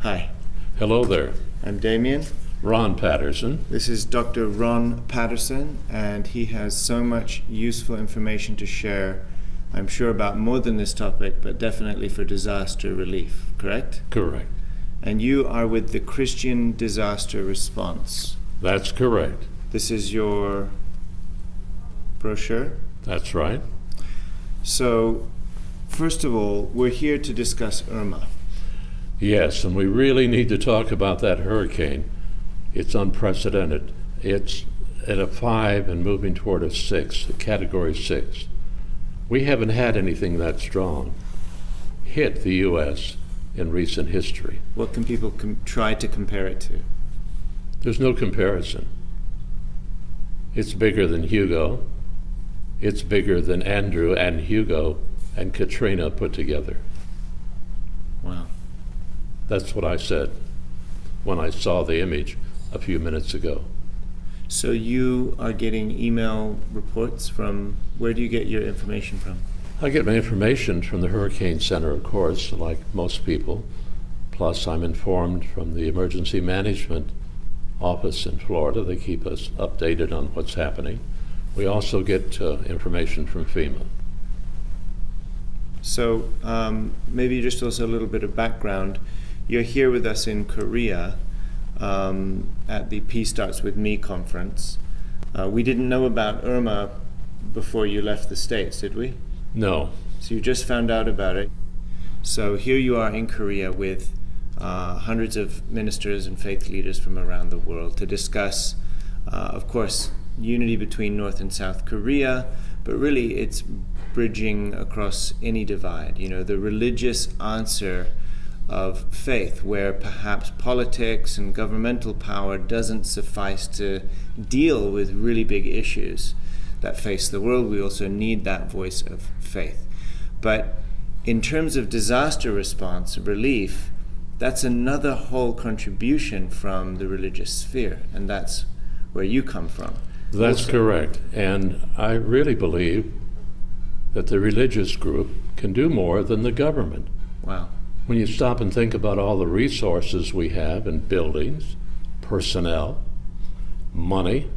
Hi, Hello there. I'm Demian. Ron Patterson. This is Dr. Ron Patterson, and he has so much useful information to share, I'm sure, about more than this topic, but definitely for disaster relief, correct? Correct. And you are with the Christian Disaster Response. That's correct. This is your brochure? That's right. So, first of all, we're here to discuss Irma. Yes, and we really need to talk about that hurricane. It's unprecedented. It's at a 5 and moving toward a 6, a category 6. We haven't had anything that strong hit the U.S. in recent history. What can people try to compare it to? There's no comparison. It's bigger than Hugo. It's bigger than Andrew and Hugo and Katrina put together. Wow. That's what I said when I saw the image a few minutes ago. So you are getting email reports from, where do you get your information from? I get my information from the Hurricane Center, of course, like most people. Plus, I'm informed from the Emergency Management Office in Florida. They keep us updated on what's happening. We also get information from FEMA. So maybe just also a little bit of background. You're here with us in Korea at the Peace Starts With Me conference. We didn't know about Irma before you left the States, did we? No. So you just found out about it. So here you are in Korea with hundreds of ministers and faith leaders from around the world to discuss, of course, unity between North and South Korea, but really it's bridging across any divide, you know, the religious answer of faith, where perhaps politics and governmental power doesn't suffice to deal with really big issues that face the world. We also need that voice of faith. But in terms of disaster response, relief, that's another whole contribution from the religious sphere, and that's where you come from. That's also correct. And I really believe that the religious group can do more than the government. Wow. When you stop and think about all the resources we have in buildings, personnel, money,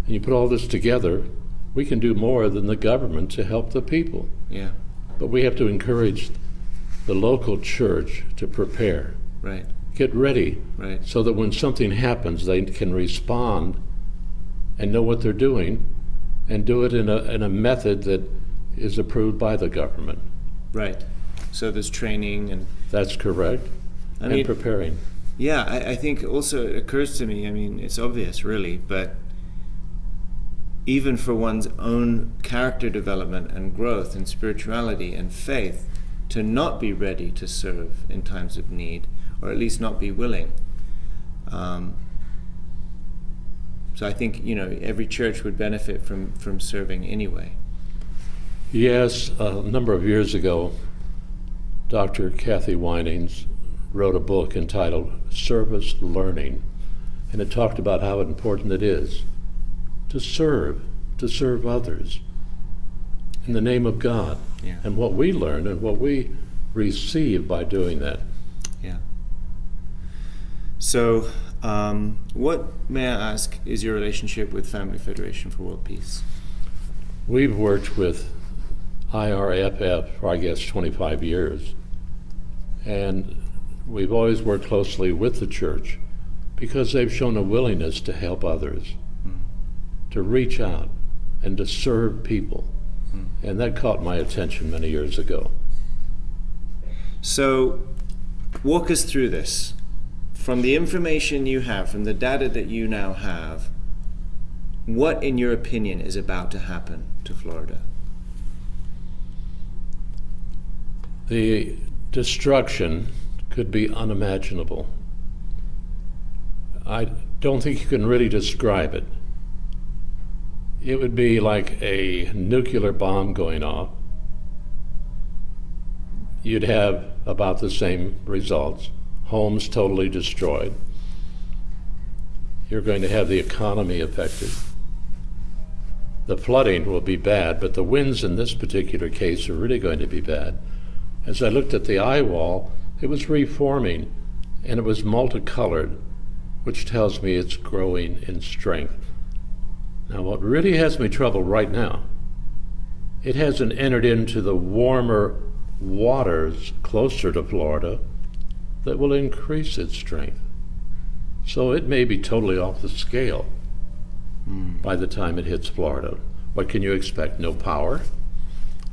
and you put all this together, we can do more than the government to help the people. Yeah. But we have to encourage the local church to prepare. Right. Get ready. Right. So that when something happens, they can respond and know what they're doing and do it in a method that is approved by the government. Right. So there's training and... That's correct. And preparing. Yeah, I think also it occurs to me, I mean, it's obvious really, but even for one's own character development and growth and spirituality and faith, to not be ready to serve in times of need, or at least not be willing. So I think, you know, every church would benefit from serving anyway. Yes, a number of years ago, Dr. Kathy Winings wrote a book entitled Service Learning, and it talked about how important it is to serve others in the name of God. Yeah. And what we learn and what we receive by doing that. Yeah. So, what, may I ask, is your relationship with Family Federation for World Peace? We've worked with IRFF for, I guess, 25 years. And we've always worked closely with the church because they've shown a willingness to help others, to reach out and to serve people. And that caught my attention many years ago. So, walk us through this. From the information you have, from the data that you now have, what, in your opinion, is about to happen to Florida? The destruction could be unimaginable. I don't think you can really describe it. It would be like a nuclear bomb going off. You'd have about the same results. Homes totally destroyed. You're going to have the economy affected. The flooding will be bad, but the winds in this particular case are really going to be bad. As I looked at the eye wall, it was reforming and it was multicolored, which tells me it's growing in strength. Now, what really has me troubled right now, it hasn't entered into the warmer waters closer to Florida that will increase its strength. So it may be totally off the scale by the time it hits Florida. What can you expect? No power,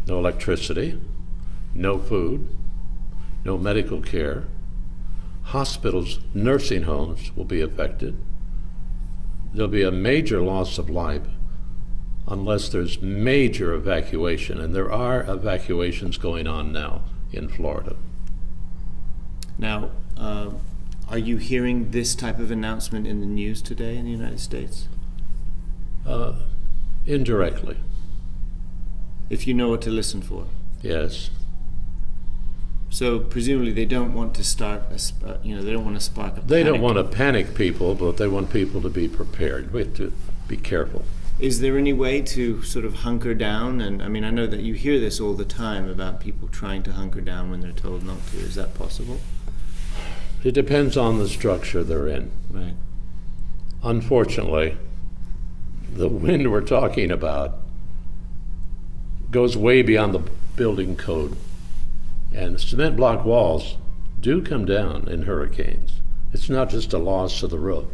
no electricity, no food, no medical care. Hospitals, nursing homes will be affected. There'll be a major loss of life unless there's major evacuation, and there are evacuations going on now in Florida. Now, are you hearing this type of announcement in the news today in the United States? Indirectly, If you know what to listen for. yes. So presumably they don't want to start, they don't want to spark a panic. They don't want to panic people, but they want people to be prepared. We have to be careful. Is there any way to sort of hunker down? And I mean, I know that you hear this all the time about people trying to hunker down when they're told not to. Is that possible? It depends on the structure they're in. Right. Unfortunately, the wind we're talking about goes way beyond the building code. And cement block walls do come down in hurricanes. It's not just a loss of the roof.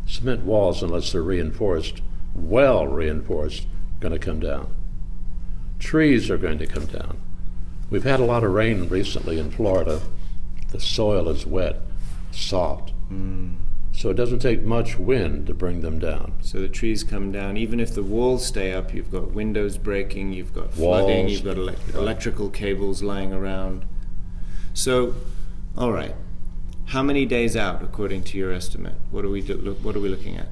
Cement walls, unless they're reinforced, well reinforced, are going to come down. Trees are going to come down. We've had a lot of rain recently in Florida. The soil is wet, soft. So it doesn't take much wind to bring them down. So the trees come down. Even if the walls stay up, you've got windows breaking, you've got flooding, Walls. you've got electrical cables lying around. So, all right. How many days out, according to your estimate? What are we looking at?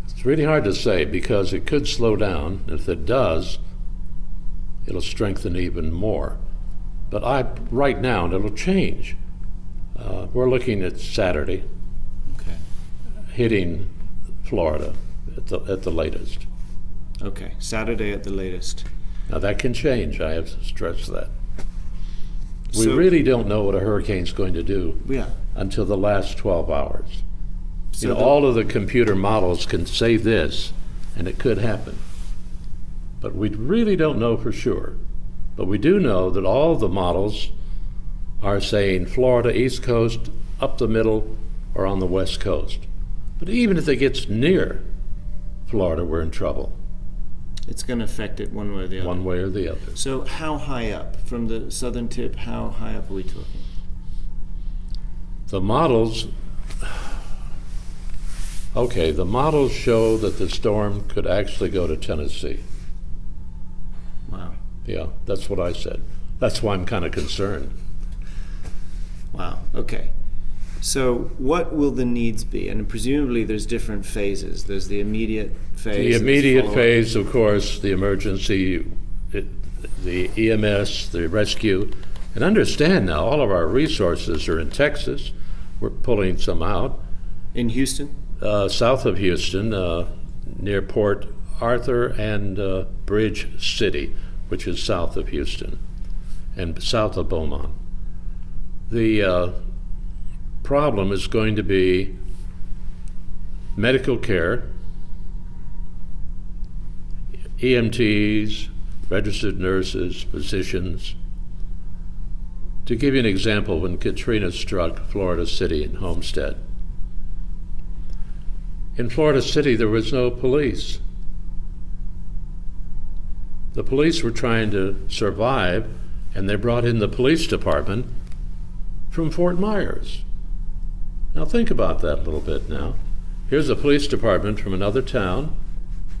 It's really hard to say because it could slow down. If it does, it'll strengthen even more. But right now, and it'll change. We're looking at Saturday Okay. hitting Florida at the latest. Okay. Saturday at the latest. Now that can change, I have to stress that. We So- really don't know what a hurricane's going to do Yeah. until the last 12 hours. So All of the computer models can say this, and it could happen. But we really don't know for sure. But we do know that all the models are saying Florida, East Coast, up the middle, or on the West Coast. But even if it gets near Florida, we're in trouble, it's going to affect it one way or the other. one way or the other. So how high up? From the southern tip, how high up are we talking? The models show that the storm could actually go to Tennessee. Wow. Yeah, that's what I said. That's why I'm kind of concerned. Wow. Okay. So what will the needs be? And presumably there's different phases. There's the immediate phase. The there's immediate follow-up. phase, of course, the emergency, the EMS, the rescue. And understand now, all of our resources are in Texas. We're pulling some out. In Houston? South of Houston, near Port Arthur and Bridge City, which is south of Houston, and south of Beaumont. The problem is going to be medical care, EMTs, registered nurses, physicians. To give you an example, when Katrina struck Florida City and Homestead, in Florida City there was no police. The police were trying to survive, and they brought in the police department from Fort Myers. Now think about that a little bit now. Here's a police department from another town.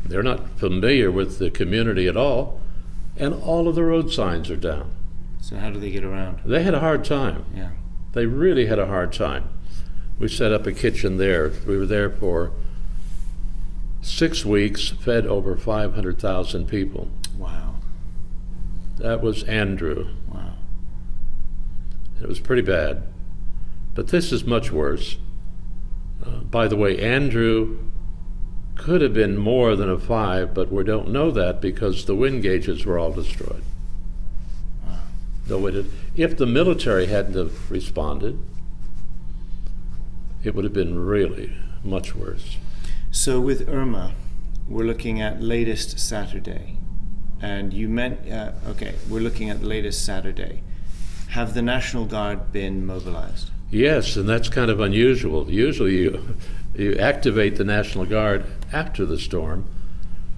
They're not familiar with the community at all, and all of the road signs are down. So how do they get around? They had a hard time. Yeah. They really had a hard time. We set up a kitchen there. We were there for 6 weeks, fed over 500,000 people. Wow. That was Andrew. Wow. It was pretty bad. But this is much worse. By the way, Andrew could have been more than a 5, but we don't know that because the wind gauges were all destroyed. Wow. Though if the military hadn't have responded, it would have been really much worse. So with Irma, we're looking at latest Saturday. And you meant, we're looking at latest Saturday. Have the National Guard been mobilized? Yes, and that's kind of unusual. Usually you activate the National Guard after the storm.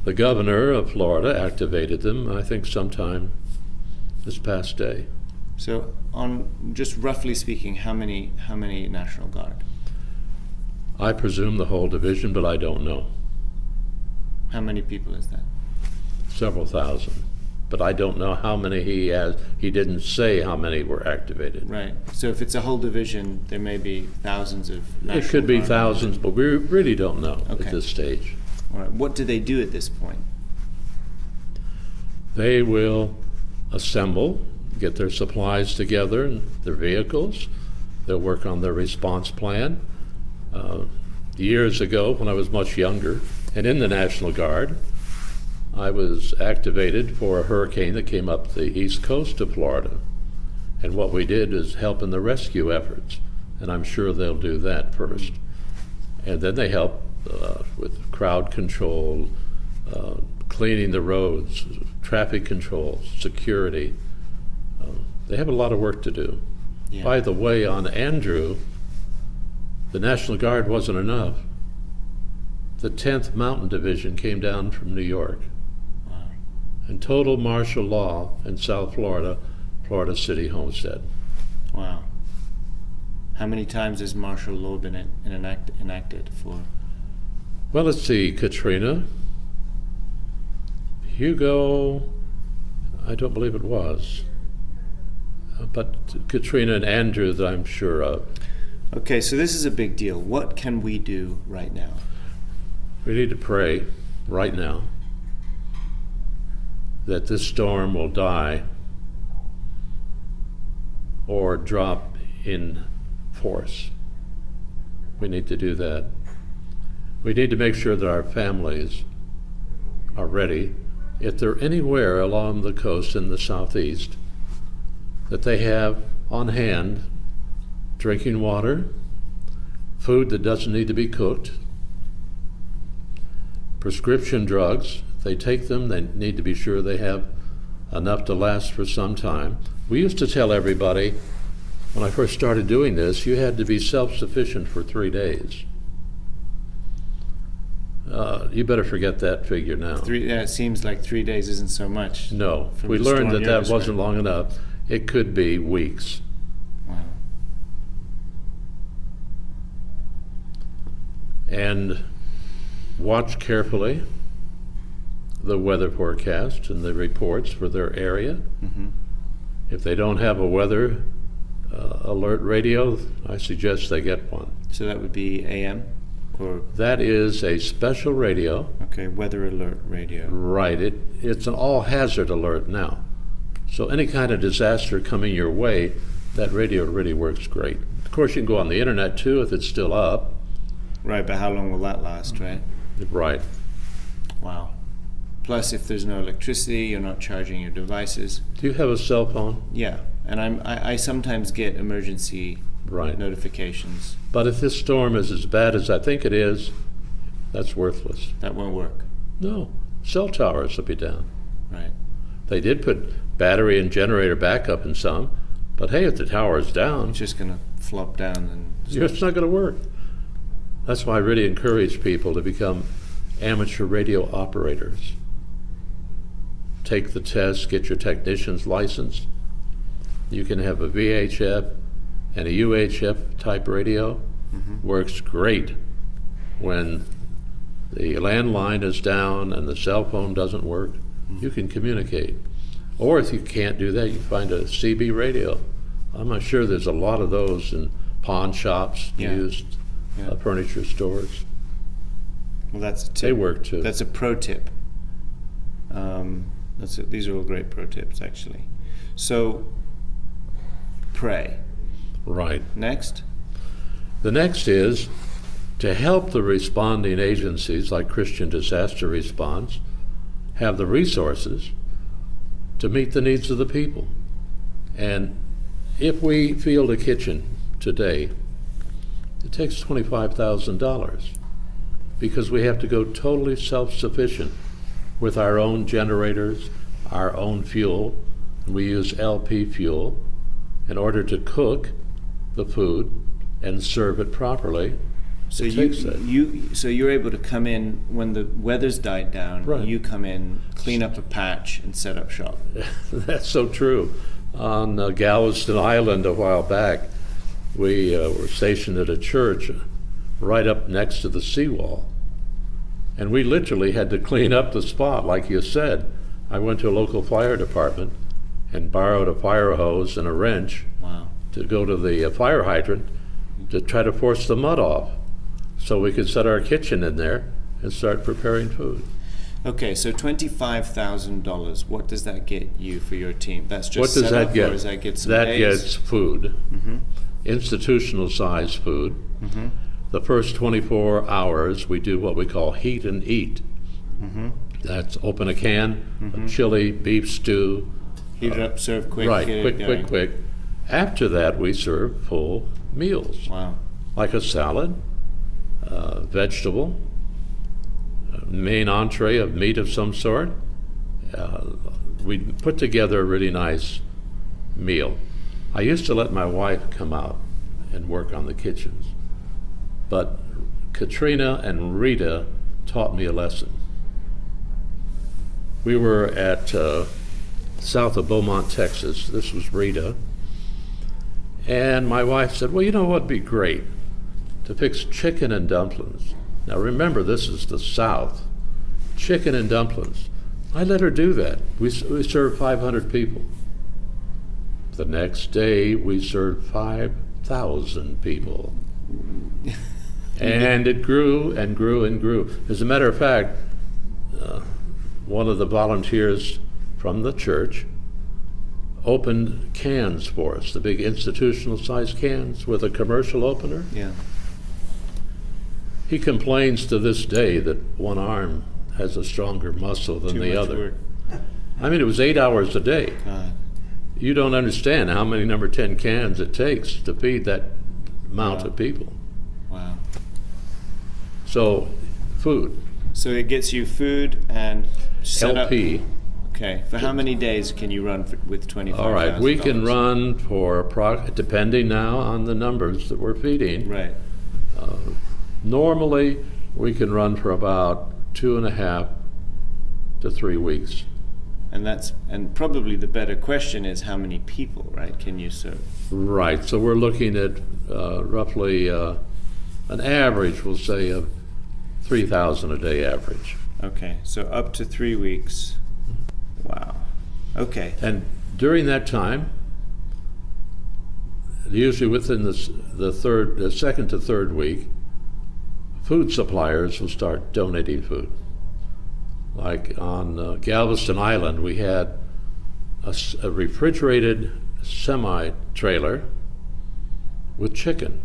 The governor of Florida activated them, I think, sometime this past day. So, on just roughly speaking, how many National Guard? I presume the whole division, but I don't know. How many people is that? Several thousand. But I don't know how many he has. He didn't say how many were activated. Right. So if it's a whole division, there may be thousands of National It could be Guard thousands, but we really don't know Okay. at this stage. All right. What do they do at this point? They will assemble, get their supplies together and their vehicles. They'll work on their response plan. Years ago, when I was much younger and in the National Guard, I was activated for a hurricane that came up the east coast of Florida. And what we did is help in the rescue efforts. And I'm sure they'll do that first. And then they help with crowd control, cleaning the roads, traffic control, security. They have a lot of work to do. Yeah. By the way, on Andrew, the National Guard wasn't enough. The 10th Mountain Division came down from New York. Wow. And total martial law in South Florida, Florida City Homestead. Wow. How many times has martial law been enacted for? Well, let's see, Katrina, Hugo, I don't believe it was, but Katrina and Andrew that I'm sure of. Okay, so this is a big deal. What can we do right now? We need to pray right now that this storm will die or drop in force. We need to do that. We need to make sure that our families are ready. If they're anywhere along the coast in the southeast, that they have on hand drinking water, food that doesn't need to be cooked, prescription drugs. If they take them, they need to be sure they have enough to last for some time. We used to tell everybody, when I first started doing this, you had to be self-sufficient for 3 days. You better forget that figure now. It seems like 3 days isn't so much. No, from we the learned storm that you're that wasn't describing. long enough. It could be weeks. Wow. And watch carefully the weather forecast and the reports for their area. Mm-hmm. If they don't have a weather alert radio, I suggest they get one. So that would be AM or That is a special radio. okay, weather alert radio. Right, it's an all-hazard alert now. So any kind of disaster coming your way, that radio really works great. Of course, you can go on the internet too if it's still up. Right, but how long will that last, right? Right. Wow. Plus, if there's no electricity, you're not charging your devices. Do you have a cell phone? Yeah, and I sometimes get emergency Right. notifications. But if this storm is as bad as I think it is, that's worthless. That won't work. No, cell towers will be down. Right. They did put battery and generator backup in some, but hey, if the tower is down, It's just gonna flop down and it's not going to work. That's why I really encourage people to become amateur radio operators. Take the test, get your technician's license. You can have a VHF and a UHF type radio. Works great when the landline is down and the cell phone doesn't work. You can communicate. Or if you can't do that, you find a CB radio. I'm not sure there's a lot of those in pawn shops, Yeah. used Yeah. furniture stores. well, that's a tip. They work too. That's a pro tip. These are all great pro tips, actually. So, pray. Right. Next. The next is to help the responding agencies like Christian Disaster Response have the resources to meet the needs of the people. And if we field a kitchen today It takes $25,000 because we have to go totally self-sufficient with our own generators, our own fuel. We use LP fuel in order to cook the food and serve it properly. So It takes that. so you're able to come in when the weather's died down. Right. You come in, clean up a patch, and set up shop. That's so true. On Galveston Island a while back, we were stationed at a church right up next to the seawall. And we literally had to clean up the spot, like you said. I went to a local fire department and borrowed a fire hose and a wrench Wow. to go to the fire hydrant to try to force the mud off so we could set our kitchen in there and start preparing food. Okay, so $25,000. What does that get you for your team? That's just What does set that up, get? or does that get some That days? gets food, Mm-hmm. institutional size food. Mm-hmm. The first 24 hours, we do what we call heat and eat. Mm-hmm. That's open a can of chili, beef stew. Heat it up, serve quick. Right, get quick, it quick, going. quick. After that, we serve full meals, Wow. like a salad, vegetable, main entree of meat of some sort. We put together a really nice meal. I used to let my wife come out and work on the kitchens, but Katrina and Rita taught me a lesson. We were at south of Beaumont, Texas. This was Rita. And my wife said, well, you know what would be great? To fix chicken and dumplings. Now remember, this is the South. Chicken and dumplings. I let her do that. We served 500 people. The next day, we served 5,000 people. And it grew and grew and grew. As a matter of fact, one of the volunteers from the church opened cans for us, the big institutional sized cans with a commercial opener. Yeah. He complains to this day that one arm has a stronger muscle than Too the much other. work. I mean, it was 8 hours a day. God. You don't understand how many number 10 cans it takes to feed that amount Wow. of people. Wow. So, food, So it gets you food and set LP. up. Okay. For how many days can you run with $25,000? All right, we can run for, depending now on the numbers that we're feeding. Right. Normally, we can run for about 2.5 to 3 weeks. And probably the better question is how many people, right, can you serve? Right, so we're looking at roughly an average, we'll say, of 3,000 a day average. Okay, so up to 3 weeks. Wow. Okay. And during that time, usually within the second to third week, food suppliers will start donating food. Like on Galveston Island, we had a refrigerated semi-trailer with chicken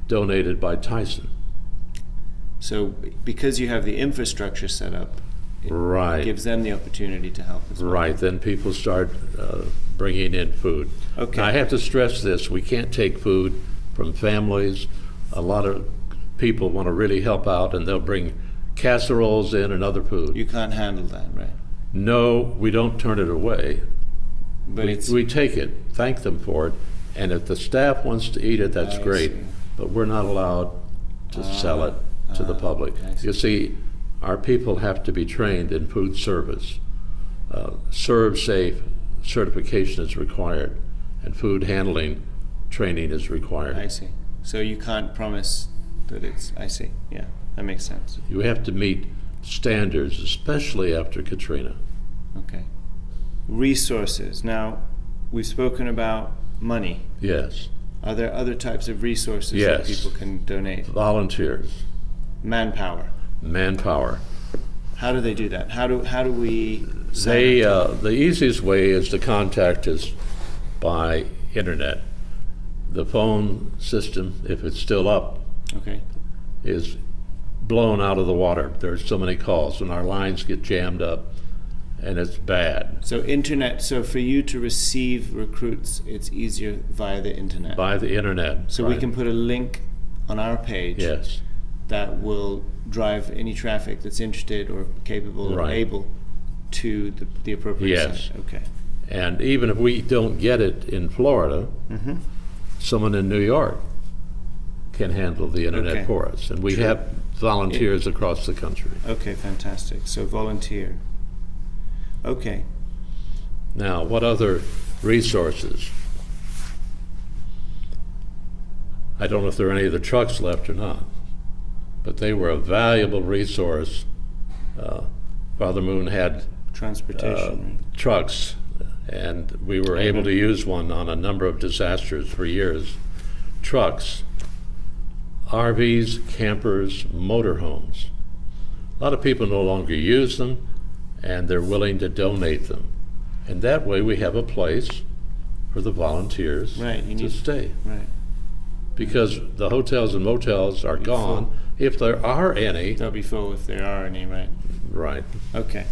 donated by Tyson. So because you have the infrastructure set up, it Right. gives them the opportunity to help as well. Right, then people start bringing in food. Okay. Now, I have to stress this, we can't take food from families. A lot of people want to really help out and they'll bring casseroles in and other food. You can't handle that, right? No, we don't turn it away. But We take it, thank them for it, and if the staff wants to eat it, that's I great. see. But we're not allowed to sell it to the public. I see. You see, our people have to be trained in food service. Serve Safe certification is required, and food handling training is required. I see. So you can't promise that I see. Yeah, that makes sense. You have to meet standards, especially after Katrina. Okay. Resources. Now, we've spoken about money. Yes. Are there other types of resources that Yes. people can donate? Volunteers, Manpower. manpower. How do they do that? How do we They, sign up the easiest way is to contact us by internet. The phone system, if it's still up, Okay. is blown out of the water. There's so many calls and our lines get jammed up and it's bad. So internet, so for you to receive recruits, it's easier via the internet. By the internet. So we right. can put a link on our page Yes. that will drive any traffic that's interested or capable or Right. able to the appropriate Yes. site. Okay. And even if we don't get it in Florida, someone in New York can handle the internet Okay. for us. And we True. have volunteers across the country. Okay, fantastic. So volunteer. Okay. Now, what other resources? I don't know if there are any of the trucks left or not, but they were a valuable resource. Father Moon had Transportation. trucks, and we were able to use one on a number of disasters for years. Trucks, RVs, campers, motorhomes. A lot of people no longer use them, and they're willing to donate them. And that way we have a place for the volunteers Right, you to need- stay. Right. Because the hotels and motels are gone, if there are any. They'll be full if there are any, right? Right. Okay.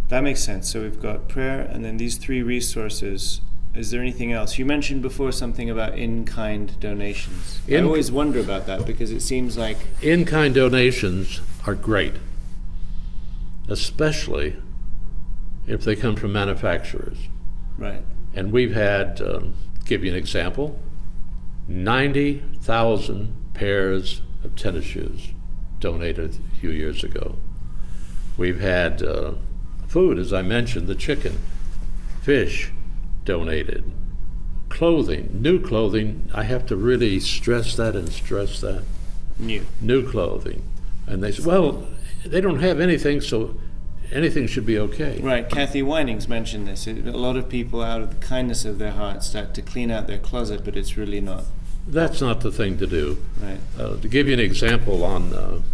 That makes sense. So we've got prayer and then these three resources. Is there anything else? You mentioned before something about in-kind donations. I always wonder about that because it seems like... In-kind donations are great, especially if they come from manufacturers. Right. And we've had, give you an example, 90,000 pairs of tennis shoes donated a few years ago. We've had food, as I mentioned, the chicken, fish donated, clothing, new clothing. I have to really stress that and stress that. New clothing. And they say, well, they don't have anything, so anything should be okay. Right. Kathy Winings mentioned this. A lot of people, out of the kindness of their heart, start to clean out their closet, but it's really not. That's not the thing to do. Right. To give you an example, on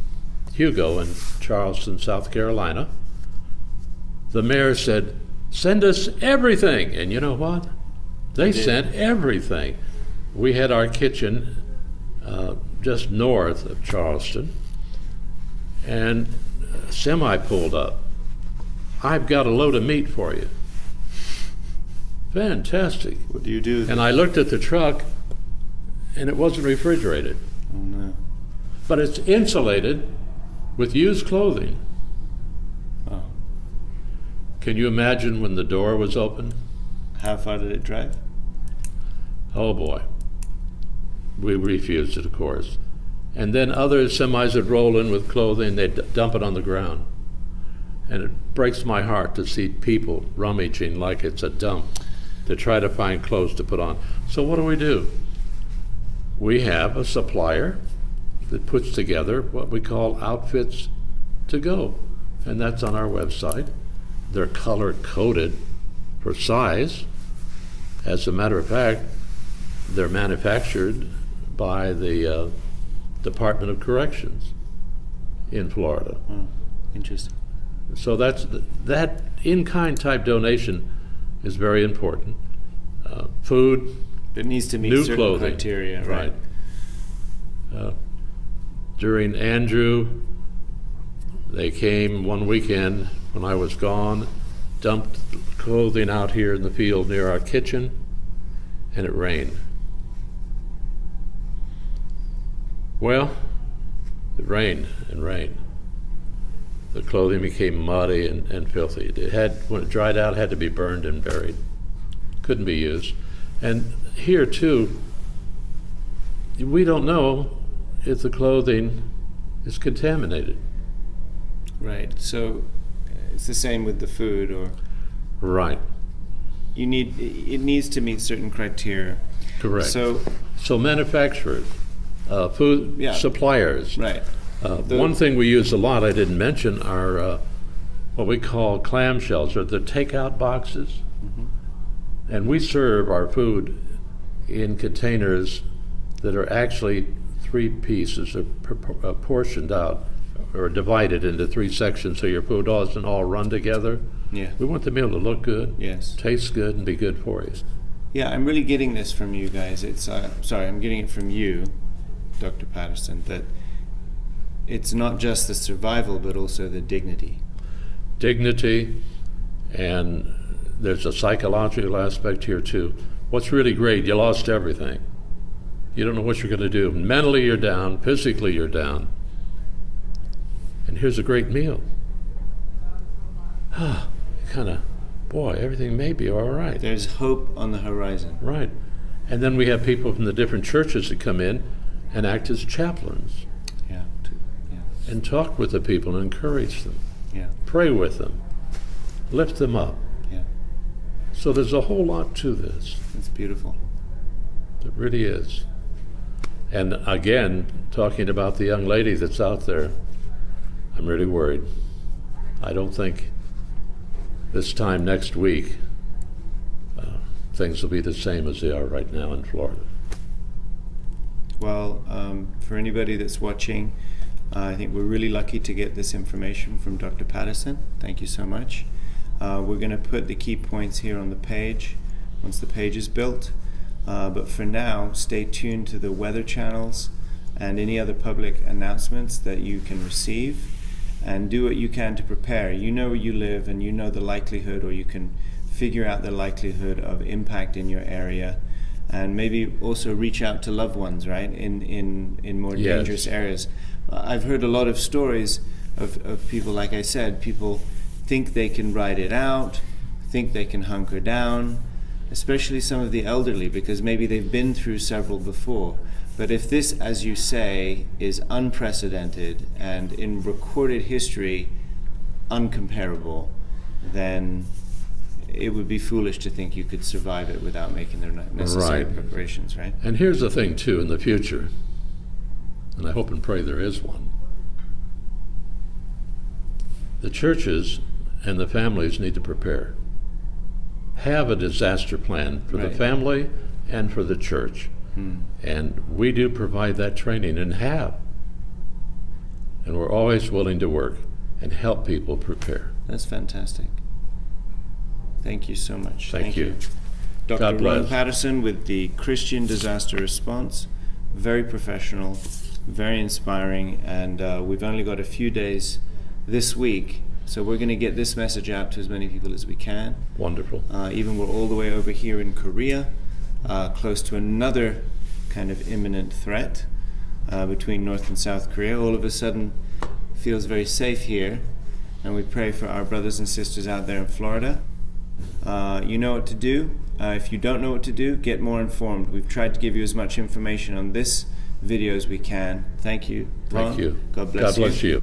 Hugo in Charleston, South Carolina, the mayor said, send us everything. And you know what? They sent everything. We had our kitchen just north of Charleston, and a semi pulled up. I've got a load of meat for you. Fantastic. What do you do? And I looked at the truck, and it wasn't refrigerated. Oh, no. But it's insulated with used clothing. Oh. Can you imagine when the door was open? How far did it drive? Oh boy. We refused it, of course. And then other semis would roll in with clothing, they'd dump it on the ground. And it breaks my heart to see people rummaging like it's a dump to try to find clothes to put on. So what do? We have a supplier that puts together what we call outfits to go. And that's on our website. They're color coded for size. As a matter of fact, they're manufactured by the Department of Corrections in Florida. Oh, interesting. So that in-kind type donation is very important. Food, It needs to meet new certain clothing. criteria, Right. During Andrew, they came one weekend when I was gone, dumped clothing out here in the field near our kitchen, and it rained. Well, it rained and rained. The clothing became muddy and filthy. When it dried out, it had to be burned and buried. Couldn't be used. And here too, we don't know if the clothing is contaminated. Right. So it's the same with the food, or Right. it needs to meet certain criteria. Correct. So manufacturers, food Yeah. suppliers. right. One thing we use a lot, I didn't mention, are what we call clamshells, or the takeout boxes. And we serve our food in containers that are actually 3 pieces, portioned out or divided into 3 sections so your food doesn't all run together. Yeah. We want them to be able to look good, Yes. taste good, and be good for you. Yeah, I'm really getting this from you guys. I'm getting it from you, Dr. Patterson, that it's not just the survival, but also the dignity. Dignity, and there's a psychological aspect here too. What's really great, you lost everything. You don't know what you're going to do. Mentally, you're down. Physically, you're down. And here's a great meal. Kind of, boy, everything may be all right. There's hope on the horizon. Right. And then we have people from the different churches that come in and act as chaplains Yeah. and talk with the people and encourage them, Yeah. pray with them, lift them up. Yeah. So there's a whole lot to this. It's beautiful. It really is. And again, talking about the young lady that's out there, I'm really worried. I don't think this time next week things will be the same as they are right now in Florida. Well, for anybody that's watching, I think we're really lucky to get this information from Dr. Patterson. Thank you so much. We're going to put the key points here on the page once the page is built. But for now, stay tuned to the weather channels and any other public announcements that you can receive, and do what you can to prepare. You know where you live, and you know the likelihood, or you can figure out the likelihood of impact in your area, and maybe also reach out to loved ones, right, in more Yes. dangerous areas. I've heard a lot of stories of people, like I said, people think they can ride it out, think they can hunker down, especially some of the elderly, because maybe they've been through several before. But if this, as you say, is unprecedented and in recorded history uncomparable, then it would be foolish to think you could survive it without making the necessary Right. preparations, right? And here's the thing, too, in the future, and I hope and pray there is one, the churches and the families need to prepare. Have a disaster plan for the Right. family and for the church. And we do provide that training and have. And we're always willing to work and help people prepare. That's fantastic. Thank you so much. Thank you. Dr. God bless. Ronald Patterson with the Christian Disaster Response. Very professional, very inspiring, and we've only got a few days this week, so we're going to get this message out to as many people as we can. Wonderful. Even we're all the way over here in Korea, close to another kind of imminent threat between North and South Korea. All of a sudden feels very safe here, and we pray for our brothers and sisters out there in Florida. You know what to do. If you don't know what to do, get more informed. We've tried to give you as much information on this video as we can. Thank you, Ron. Thank you. God bless God bless you.